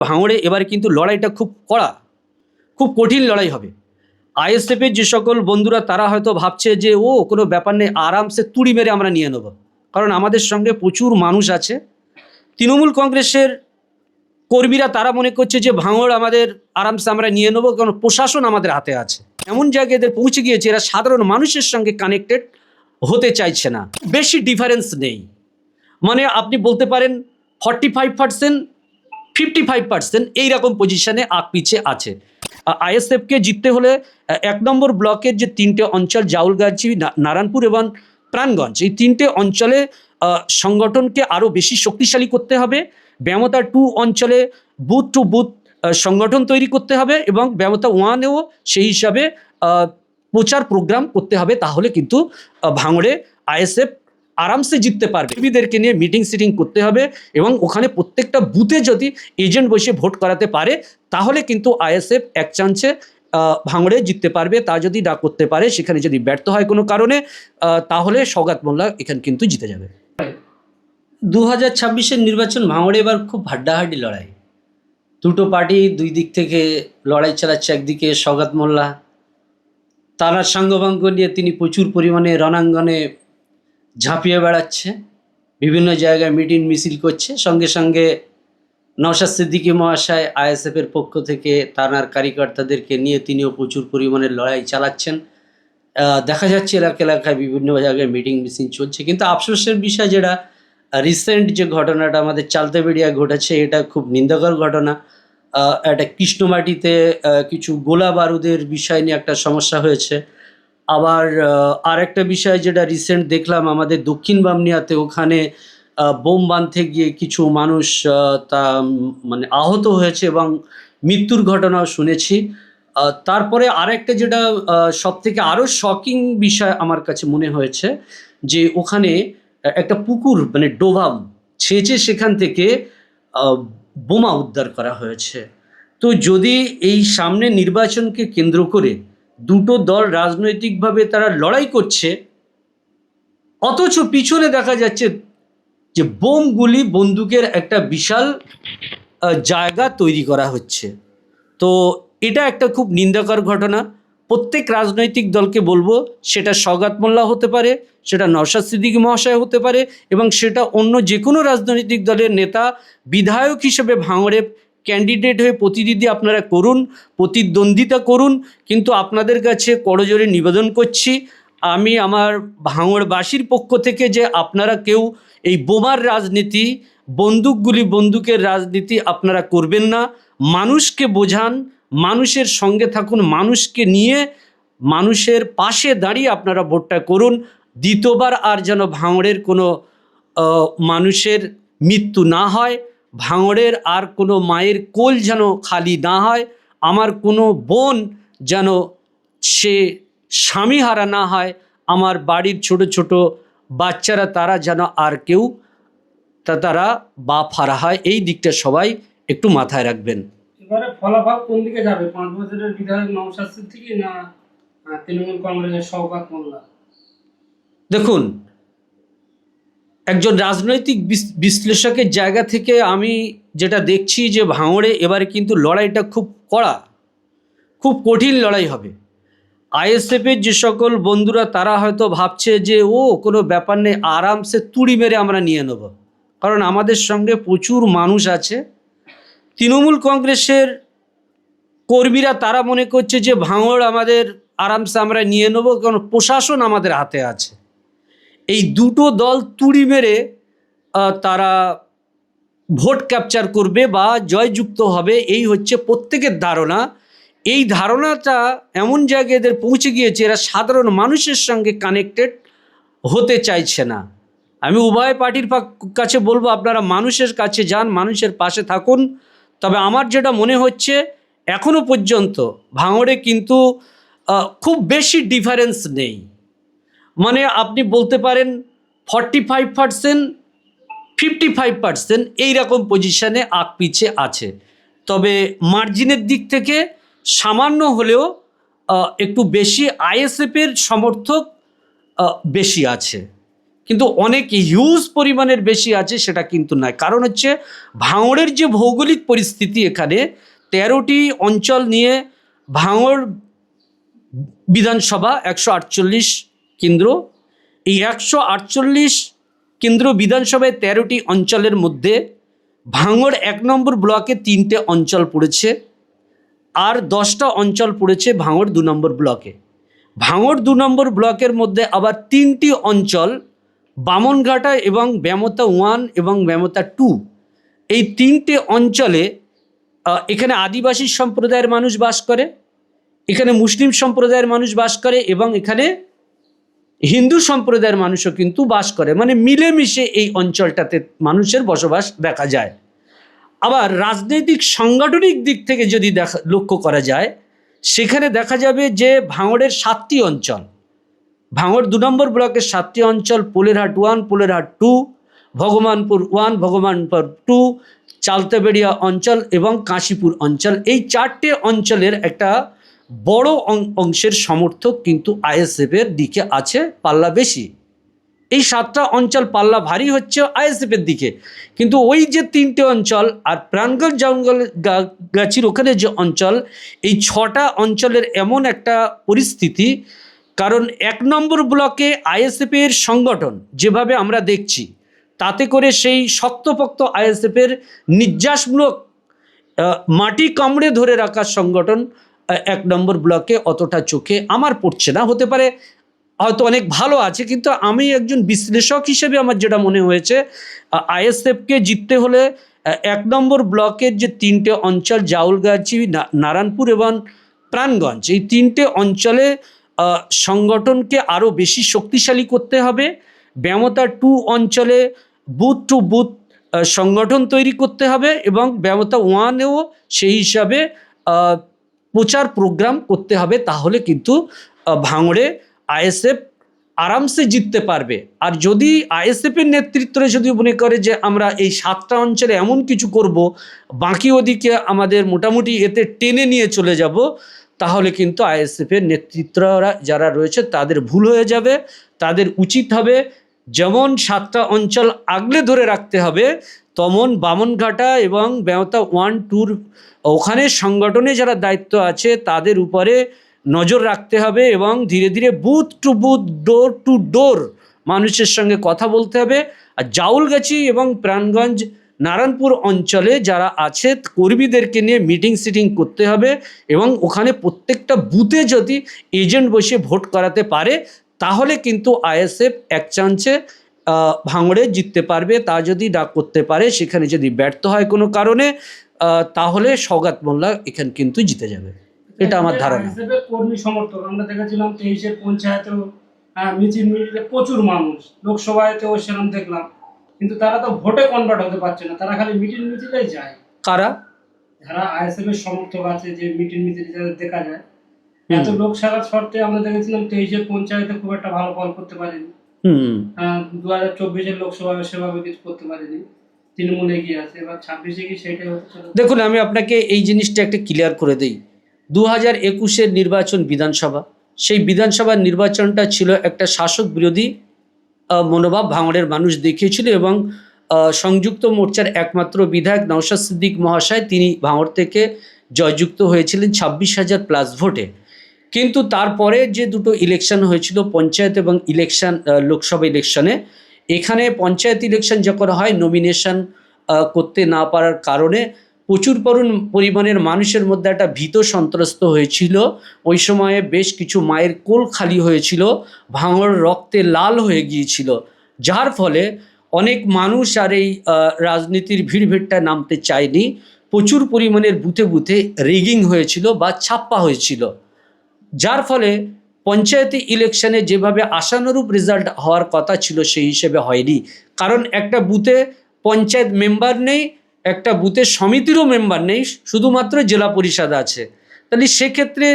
ভাঙড়ে এবার কিন্তু লড়াইটা খুব কড়া, খুব কঠিন লড়াই হবে। আইএসএফের যে সকল বন্ধুরা তারা হয়তো ভাবছে যে কোনো ব্যাপার নেই, আরামসে তুড়ি মেরে আমরা নিয়ে নেব, কারণ আমাদের সঙ্গে প্রচুর মানুষ আছে। তৃণমূল কংগ্রেসের কর্মীরা তারা মনে করছে যে ভাঙড় আমাদের আরামসে আমরা নিয়ে নেবো, কারণ প্রশাসন আমাদের হাতে আছে। এমন জায়গায় এদের পৌঁছে গিয়েছে, এরা সাধারণ মানুষের সঙ্গে কানেক্টেড হতে চাইছে না। বেশি ডিফারেন্স নেই, মানে আপনি বলতে পারেন 45%, 55% এইরকম পজিশনে আগ পিছে আছে। আইএসএফকে জিততে হলে 1 নম্বর ব্লকের যে 3টে অঞ্চল জাউলগাছি, নারায়ণপুর এবং প্রাণগঞ্জ, এই 3টে অঞ্চলে সংগঠনকে আরও বেশি শক্তিশালী করতে হবে। ব্যামতা 2 অঞ্চলে বুথ টু বুথ সংগঠন তৈরি করতে হবে এবং ব্যামতা 1-এও সেই হিসাবে প্রচার প্রোগ্রাম করতে হবে। তাহলে কিন্তু ভাঙড়ে আইএসএফ আরামসে জিততে পারবে। কর্মীদেরকে নিয়ে মিটিং সিটিং করতে হবে এবং ওখানে প্রত্যেকটা বুথে যদি এজেন্ট বসে ভোট করাতে পারে তাহলে কিন্তু আইএসএফ এক চান্সে ভাঙড়ে জিততে পারবে। তা যদি না করতে পারে, সেখানে যদি ব্যর্থ হয় কোনো কারণে, তাহলে সওগাত মোল্লা এখানে কিন্তু জিতে যাবে। 2026-এর নির্বাচন ভাঙড়ে এবার খুব হাড্ডাহাড্ডি লড়াই। দুটো পার্টি দুই দিক থেকে লড়াই চালাচ্ছে। একদিকে সওগাত মোল্লা, তার সাঙ্গপাঙ্গ নিয়ে তিনি প্রচুর পরিমাণে রণাঙ্গনে ঝাঁপিয়ে বেড়াচ্ছে, বিভিন্ন জায়গায় মিটিং মিছিল করছে। সঙ্গে সঙ্গে নওশাদ সিদ্দিকী মহাশয় আইএসএফের পক্ষ থেকে তার কার্যকর্তাদেরকে নিয়ে তিনিও প্রচুর পরিমাণে লড়াই চালাচ্ছেন। দেখা যাচ্ছে এলাকায় বিভিন্ন জায়গায় মিটিং মিছিল চলছে। কিন্তু আফসোসের বিষয়, যেটা রিসেন্ট যে ঘটনাটা আমাদের চালতাবেড়িয়ায় ঘটেছে, এটা খুব নিন্দকর ঘটনা। একটা কৃষ্ণমাটিতে কিছু গোলা বারুদের বিষয় নিয়ে একটা সমস্যা হয়েছে। আবার আরেকটা বিষয় যেটা রিসেন্ট দেখলাম আমাদের দক্ষিণ বামনিয়াতে, ওখানে বোম বাঁধতে গিয়ে কিছু মানুষ তা মানে আহত হয়েছে এবং মৃত্যুর ঘটনাও শুনেছি। তারপরে আরেকটা যেটা সবথেকে আরও শকিং বিষয় আমার কাছে মনে হয়েছে, যে ওখানে একটা পুকুর মানে ডোবাম ছেঁচে সেখান থেকে বোমা উদ্ধার করা হয়েছে। তো যদি এই সামনে নির্বাচনকে কেন্দ্র করে দুটো দল রাজনৈতিকভাবে তারা লড়াই করছে, অথচ পিছনে দেখা যাচ্ছে যে বোমগুলি, বন্দুকের একটা বিশাল জায়গা তৈরি করা হচ্ছে, তো এটা একটা খুব নিন্দকর ঘটনা। প্রত্যেক রাজনৈতিক দলকে বলবো, সেটা সওগাত মোল্লা হতে পারে, সেটা নওশাদ সিদ্দিকী মহাশয় হতে পারে, এবং সেটা অন্য যে কোনো রাজনৈতিক দলের নেতা, বিধায়ক হিসেবে ভাঙড়ে ক্যান্ডিডেট হয়ে প্রতিনিধি আপনারা করুন, প্রতিদ্বন্দ্বিতা করুন। কিন্তু আপনাদের কাছে করজোড়ে নিবেদন করছি, আমি আমার ভাঙড়বাসীর পক্ষ থেকে, যে আপনারা কেউ এই বোমার রাজনীতি, বন্দুকের রাজনীতি আপনারা করবেন না। মানুষকে বোঝান, মানুষের সঙ্গে থাকুন, মানুষকে নিয়ে মানুষের পাশে দাঁড়িয়ে আপনারা ভোটটা করুন। দ্বিতীয়বার আর যেন ভাঙড়ের কোনো মানুষের মৃত্যু না হয়, ভাঙড়ের আর কোনো মায়ের কোল যেন খালি না হয়, আমার কোনো বোন যেন সে স্বামীহারা না হয়, আমার বাড়ির ছোট ছোট বাচ্চারা তারা যেন আর কেউ তারা বাপ হারা হয়। এই দিকটা সবাই একটু মাথায় রাখবেন। এবারে ফলাফল কোন দিকে যাবে? 5 বছরের বিধায়ক নওশাদ সিদ্দিকী না তৃণমূল কংগ্রেসের সওগাত মোল্লা? দেখুন, একজন রাজনৈতিক বিশ্লেষকের জায়গা থেকে আমি যেটা দেখছি, যে ভাঙড়ে এবারে কিন্তু লড়াইটা খুব কড়া, খুব কঠিন লড়াই হবে। আইএসএফের যে সকল বন্ধুরা তারা হয়তো ভাবছে যে কোনো ব্যাপার নেই, আরামসে তুড়ি মেরে আমরা নিয়ে নেব, কারণ আমাদের সঙ্গে প্রচুর মানুষ আছে। তৃণমূল কংগ্রেসের কর্মীরা তারা মনে করছে যে ভাঙড় আমাদের আরামসে আমরা নিয়ে নেব, কারণ প্রশাসন আমাদের হাতে আছে। এই দুটো দল তুড়ি মেরে তারা ভোট ক্যাপচার করবে বা জয়যুক্ত হবে, এই হচ্ছে প্রত্যেকের ধারণা। এই ধারণাটা এমন জায়গায় এদের পৌঁছে গিয়েছে, এরা সাধারণ মানুষের সঙ্গে কানেক্টেড হতে চাইছে না। আমি উভয় পার্টির কাছে বলবো, আপনারা মানুষের কাছে যান, মানুষের পাশে থাকুন। তবে আমার যেটা মনে হচ্ছে, এখনো পর্যন্ত ভাঙড়ে কিন্তু খুব বেশি ডিফারেন্স নেই, মানে আপনি বলতে পারেন 45%, 55% এইরকম পজিশনে আগ পিছে আছে। তবে মার্জিনের দিক থেকে সামান্য হলেও একটু বেশি আইএসএফের সমর্থক বেশি আছে। কিন্তু অনেক হিউজ পরিমাণের বেশি আছে সেটা কিন্তু নয়। কারণ হচ্ছে ভাঙড়ের যে ভৌগোলিক পরিস্থিতি, এখানে 13টি অঞ্চল নিয়ে ভাঙড় বিধানসভা 148 কেন্দ্র। এই 148 কেন্দ্র বিধানসভায় 13টি অঞ্চলের মধ্যে ভাঙড় 1 নম্বর ব্লকে 3টে অঞ্চল পড়েছে, আর 10টা অঞ্চল পড়েছে ভাঙড় 2 নম্বর ব্লকে। ভাঙড় 2 নম্বর ব্লকের মধ্যে আবার 3টি অঞ্চল বামনঘাটা এবং ব্যামতা 1 এবং ব্যামতা 2, এই 3টে অঞ্চলে এখানে আদিবাসী সম্প্রদায়ের মানুষ বাস করে, এখানে মুসলিম সম্প্রদায়ের মানুষ বাস করে এবং এখানে হিন্দু সম্প্রদায়ের মানুষও কিন্তু বাস করে। মানে মিলেমিশে এই অঞ্চলটাতে মানুষের বসবাস দেখা যায়। আবার রাজনৈতিক সাংগঠনিক দিক থেকে যদি লক্ষ্য করা যায়, সেখানে দেখা যাবে যে ভাঙড়ের 7টি অঞ্চল, ভাঙড় 2 নম্বর ব্লকের 7টি অঞ্চল, পোলেরহাট 1, পোলেরহাট 2, ভগবানপুর 1, ভগবানপুর 2, চালতাবেড়িয়া অঞ্চল এবং কাশীপুর অঞ্চল। এই 4টে অঞ্চলের একটা বড় অংশের সমর্থক কিন্তু আইএসএফের দিকে আছে, পাল্লা বেশি। এই 7টা অঞ্চল পাল্লা ভারী হচ্ছে আইএসএফের দিকে। কিন্তু ওই যে 3টে অঞ্চল আর প্রাণগঞ্জ গাছির ওখানে যে অঞ্চল, এই 6টা অঞ্চলের এমন একটা পরিস্থিতি, কারণ 1 নম্বর ব্লকে আইএসএফের সংগঠন যেভাবে আমরা দেখছি, তাতে করে সেই শক্তপোক্ত আইএসএফের নির্যাসমূলক মাটি কামড়ে ধরে রাখার সংগঠন 1 নম্বর ব্লকে অতটা চোখে আমার পড়ছে না। হতে পারে হয়তো অনেক ভালো আছে, কিন্তু আমি একজন বিশ্লেষক হিসেবে আমার যেটা মনে হয়েছে, আইএসএফকে জিততে হলে 1 নম্বর ব্লকের যে 3টে অঞ্চল জাউলগাছি, নারায়ণপুর এবং প্রাণগঞ্জ, এই 3টে অঞ্চলে সংগঠনকে আরও বেশি শক্তিশালী করতে হবে। ব্যামতা 2 অঞ্চলে বুথ টু বুথ সংগঠন তৈরি করতে হবে এবং ব্যামতা 1-এও সেই হিসাবে প্রচার প্রোগ্রাম করতে হবে। তাহলে কিন্তু ভাঙড়ে আইএসএফ আরামসে জিততে পারবে। আর যদি আইএসএফের নেতৃত্বে যদি মনে করে যে আমরা এই 7টা অঞ্চলে এমন কিছু করব, বাকি ওদিকে আমাদের মোটামুটি এতে টেনে নিয়ে চলে যাব, তাহলে কিন্তু আইএসএফের নেতৃত্বরা যারা রয়েছে তাদের ভুল হয়ে যাবে। তাদের উচিত হবে যেমন 7টা অঞ্চল আগলে ধরে রাখতে হবে, তেমন বামনঘাটা এবং ব্যামতা 1, 2 ওখানে সংগঠনে যারা দায়িত্ব আছে তাদের উপরে নজর রাখতে হবে এবং ধীরে ধীরে booth to booth, door to door মানুষের সঙ্গে কথা বলতে হবে। আর জাউলগাছি এবং প্রাণগঞ্জ, নারায়ণপুর অঞ্চলে যারা আছে কর্মীদেরকে নিয়ে মিটিং সিটিং করতে হবে এবং ওখানে প্রত্যেকটা বুথে যদি এজেন্ট বসে ভোট করাতে পারে, তাহলে কিন্তু আইএসএফ এক চান্সে ভাঙড়ে জিততে পারবে। তা যদি না করতে পারে, সেখানে যদি ব্যর্থ হয় কোনো কারণে, তাহলে সওগাত মোল্লা এখানে কিন্তু জিতে যাবে। এটা আমার ধারণা। কর্মী সমর্থক আমরা দেখেছিলাম 23-এর পঞ্চায়েতেও মিছিল মিছিলে প্রচুর মানুষ, লোকসভাতেও সেরকম দেখলাম, কিন্তু তারা তো ভোটে কনভার্ট হতে পারছে না, তারা খালি মিটিং মিছিলেই যায়। কারা? যারা আইএসএফ এর সমর্থক আছে, যে মিটিং মিছিল যাদের দেখা যায়, এত লোক সারার শর্তে আমরা দেখেছিলাম 23-এর পঞ্চায়েতে খুব একটা ভালো ফল করতে পারেনি। 2024-এর লোকসভা সেভাবে কিছু করতে পারেনি, তৃণমূল এগিয়ে আছে। এবার 26-এ কি সেটাই হচ্ছে? দেখুন, আমি আপনাকে এই জিনিসটা একটা ক্লিয়ার করে দিই। 2021-এর নির্বাচন বিধানসভা, সেই বিধানসভার নির্বাচনটা ছিল একটা শাসক বিরোধী মনোভাব ভাঙড়ের মানুষ দেখিয়েছিল এবং সংযুক্ত মোর্চার একমাত্র বিধায়ক নওশাদ সিদ্দিক মহাশয়, তিনি ভাঙড় থেকে জয়যুক্ত হয়েছিলেন 26,000+ ভোটে। কিন্তু তারপরে যে দুটো ইলেকশন হয়েছিল, পঞ্চায়েত এবং লোকসভা ইলেকশনে, এখানে পঞ্চায়েত ইলেকশন যখন হয়, নমিনেশন করতে না পারার কারণে প্রচুর পরিমাণের মানুষের মধ্যে একটা ভীত সন্ত্রস্ত হয়েছিল। ওই সময়ে বেশ কিছু মায়ের কোল খালি হয়েছিল, ভাঙড় রক্তে লাল হয়ে গিয়েছিল, যার ফলে অনেক মানুষ আর এই রাজনীতির ভিড়টা নামতে চায়নি। প্রচুর পরিমাণের বুথে বুথে রিগিং হয়েছিল বা ছাপ্পা হয়েছিল, যার ফলে পঞ্চায়েত ইলেকশনে যেভাবে আশানুরূপ রেজাল্ট হওয়ার কথা ছিল সেই হিসেবে হয়নি। কারণ একটা বুথে পঞ্চায়েত মেম্বার নেই, একটা বুথের সমিতিরও মেম্বার নেই, শুধুমাত্র জেলা পরিষদ আছে। তাহলে সেক্ষেত্রে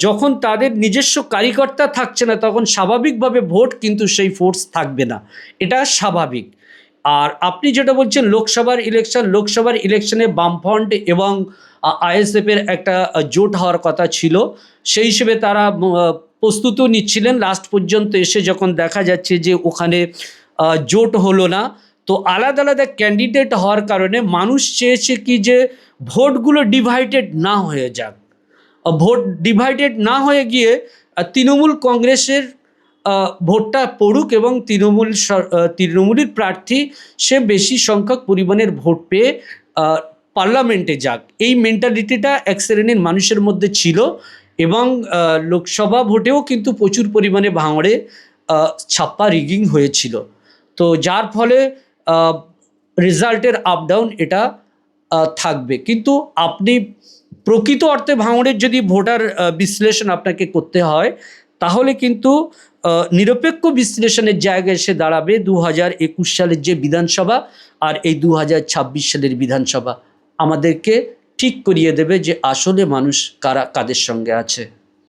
যখন তাদের নিজস্ব কার্যকর্তা থাকছে না, তখন স্বাভাবিকভাবে ভোট কিন্তু সেই ফোর্স থাকবে না, এটা স্বাভাবিক। আর আপনি যেটা বলছেন লোকসভার ইলেকশনে বামফ্রন্ট এবং আইএসএফের একটা জোট হওয়ার কথা ছিল, সেই হিসেবে তারা প্রস্তুতিও নিচ্ছিলেন। লাস্ট পর্যন্ত এসে যখন দেখা যাচ্ছে যে ওখানে জোট হলো না, তো আলাদা আলাদা ক্যান্ডিডেট হওয়ার কারণে মানুষ চেয়েছে কি যে ভোটগুলো ডিভাইডেড না হয়ে যাক। ভোট ডিভাইডেড না হয়ে গিয়ে তৃণমূল কংগ্রেসের ভোটটা পড়ুক এবং তৃণমূলের প্রার্থী সে বেশি সংখ্যক পরিমাণের ভোট পেয়ে পার্লামেন্টে যাক, এই মেন্টালিটিটা এক শ্রেণীর মানুষের মধ্যে ছিল। এবং লোকসভা ভোটেও কিন্তু প্রচুর পরিমাণে ভাঙড়ে ছাপ্পা রিগিং হয়েছিল। তো যার ফলে রেজাল্টের আপ ডাউন এটা থাকবে। কিন্তু আপনি প্রকৃত অর্থে ভাঙড়ের যদি ভোটার বিশ্লেষণ আপনাকে করতে হয়, তাহলে কিন্তু নিরপেক্ষ বিশ্লেষণের জায়গায় এসে দাঁড়াবে 2021 সালের যে বিধানসভা আর এই 2026 সালের বিধানসভা আমাদেরকে ঠিক করিয়ে দেবে যে আসলে মানুষ কাদের সঙ্গে আছে।